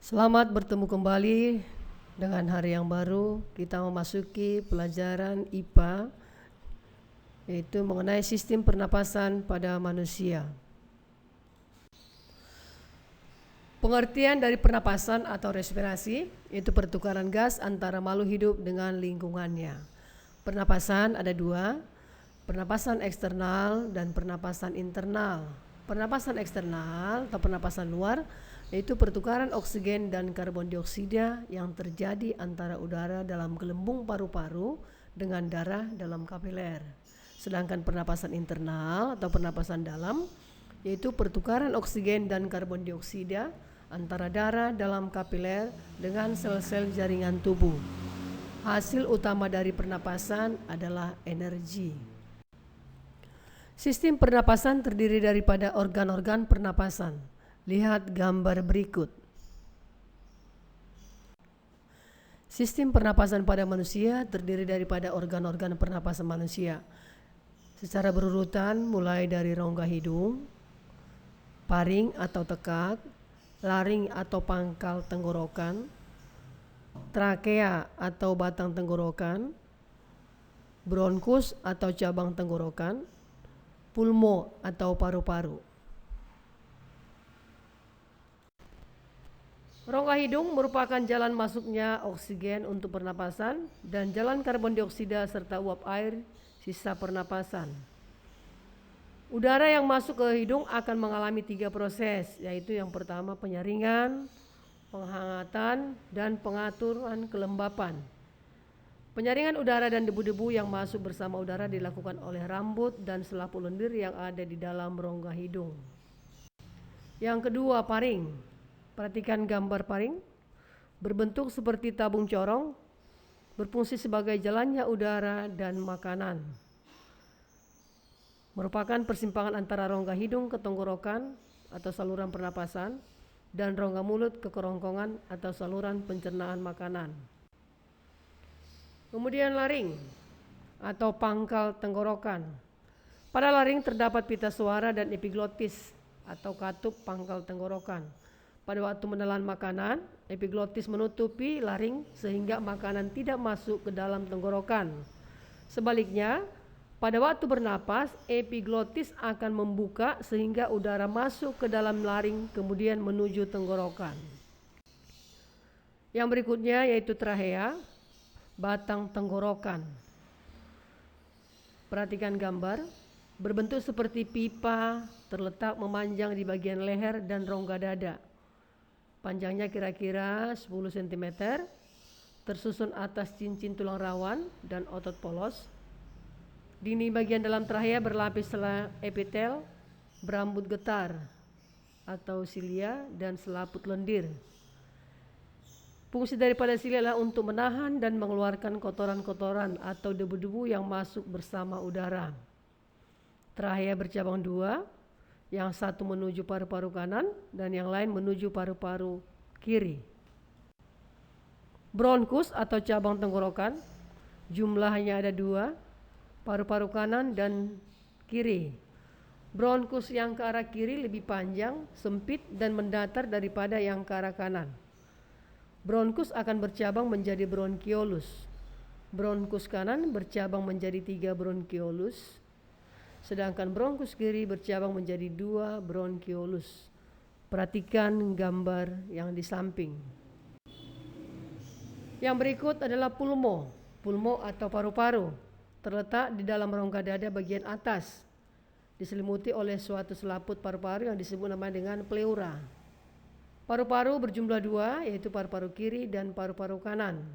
Selamat bertemu kembali dengan hari yang baru. Kita memasuki pelajaran IPA, yaitu mengenai sistem pernapasan pada manusia. Pengertian dari pernapasan atau respirasi itu pertukaran gas antara makhluk hidup dengan lingkungannya. Pernapasan ada dua, pernapasan eksternal dan pernapasan internal. Pernapasan eksternal atau pernapasan luar yaitu pertukaran oksigen dan karbon dioksida yang terjadi antara udara dalam gelembung paru-paru dengan darah dalam kapiler. Sedangkan pernapasan internal atau pernapasan dalam yaitu pertukaran oksigen dan karbon dioksida antara darah dalam kapiler dengan sel-sel jaringan tubuh. Hasil utama dari pernapasan adalah energi. Sistem pernapasan terdiri daripada organ-organ pernapasan. Lihat gambar berikut. Sistem pernapasan pada manusia terdiri daripada organ-organ pernapasan manusia secara berurutan, mulai dari rongga hidung, paring atau tekak, laring atau pangkal tenggorokan, trakea atau batang tenggorokan, bronkus atau cabang tenggorokan, pulmo atau paru-paru. Rongga hidung merupakan jalan masuknya oksigen untuk pernapasan dan jalan karbon dioksida serta uap air sisa pernapasan. Udara yang masuk ke hidung akan mengalami 3 proses, yaitu yang pertama penyaringan, penghangatan, dan pengaturan kelembapan. Penyaringan udara dan debu-debu yang masuk bersama udara dilakukan oleh rambut dan selaput lendir yang ada di dalam rongga hidung. Yang kedua, paring. Perhatikan gambar paring, berbentuk seperti tabung corong, berfungsi sebagai jalannya udara dan makanan. Merupakan persimpangan antara rongga hidung ke tenggorokan atau saluran pernapasan dan rongga mulut ke kerongkongan atau saluran pencernaan makanan. Kemudian laring atau pangkal tenggorokan. Pada laring terdapat pita suara dan epiglotis atau katup pangkal tenggorokan. Pada waktu menelan makanan, epiglotis menutupi laring sehingga makanan tidak masuk ke dalam tenggorokan. Sebaliknya, pada waktu bernapas, epiglotis akan membuka sehingga udara masuk ke dalam laring kemudian menuju tenggorokan. Yang berikutnya yaitu trachea, batang tenggorokan. Perhatikan gambar, berbentuk seperti pipa, terletak memanjang di bagian leher dan rongga dada. Panjangnya kira-kira 10 cm, tersusun atas cincin tulang rawan dan otot polos. Di bagian dalam trachea berlapis sela epitel, berambut getar atau silia dan selaput lendir. Fungsi daripada silia adalah untuk menahan dan mengeluarkan kotoran-kotoran atau debu-debu yang masuk bersama udara. Trachea bercabang 2, yang satu menuju paru-paru kanan dan yang lain menuju paru-paru kiri. Bronkus atau cabang tenggorokan, jumlahnya ada 2, paru-paru kanan dan kiri. Bronkus yang ke arah kiri lebih panjang, sempit dan mendatar daripada yang ke arah kanan. Bronkus akan bercabang menjadi bronkiolus. Bronkus kanan bercabang menjadi 3 bronkiolus. Sedangkan bronkus kiri bercabang menjadi 2 bronkiolus. Perhatikan gambar yang di samping. Yang berikut adalah pulmo. Pulmo atau paru-paru terletak di dalam rongga dada bagian atas, diselimuti oleh suatu selaput paru-paru yang disebut nama dengan pleura. Paru-paru berjumlah 2, yaitu paru-paru kiri dan paru-paru kanan.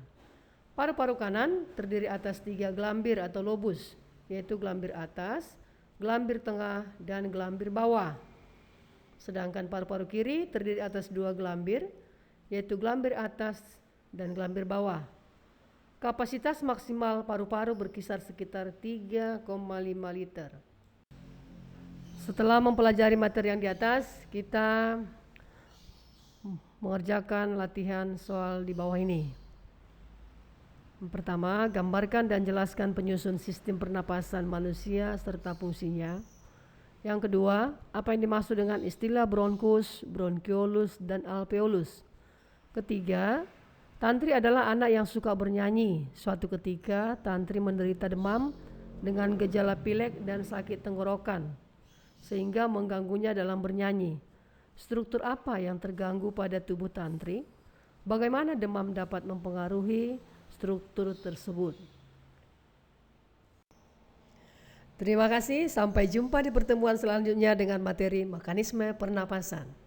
Paru-paru kanan terdiri atas 3 gelambir atau lobus, yaitu gelambir atas, gelambir tengah, dan gelambir bawah. Sedangkan paru-paru kiri terdiri atas 2 gelambir, yaitu gelambir atas dan gelambir bawah. Kapasitas maksimal paru-paru berkisar sekitar 3,5 liter. Setelah mempelajari materi yang di atas, kita mengerjakan latihan soal di bawah ini. Pertama, gambarkan dan jelaskan penyusun sistem pernapasan manusia serta fungsinya. Yang kedua, apa yang dimaksud dengan istilah bronkus, bronkiolus, dan alveolus? Ketiga, tantri adalah anak yang suka bernyanyi. Suatu ketika, tantri menderita demam dengan gejala pilek dan sakit tenggorokan, sehingga mengganggunya dalam bernyanyi. Struktur apa yang terganggu pada tubuh tantri? Bagaimana demam dapat mempengaruhi struktur tersebut? Terima kasih, sampai jumpa di pertemuan selanjutnya dengan materi mekanisme pernapasan.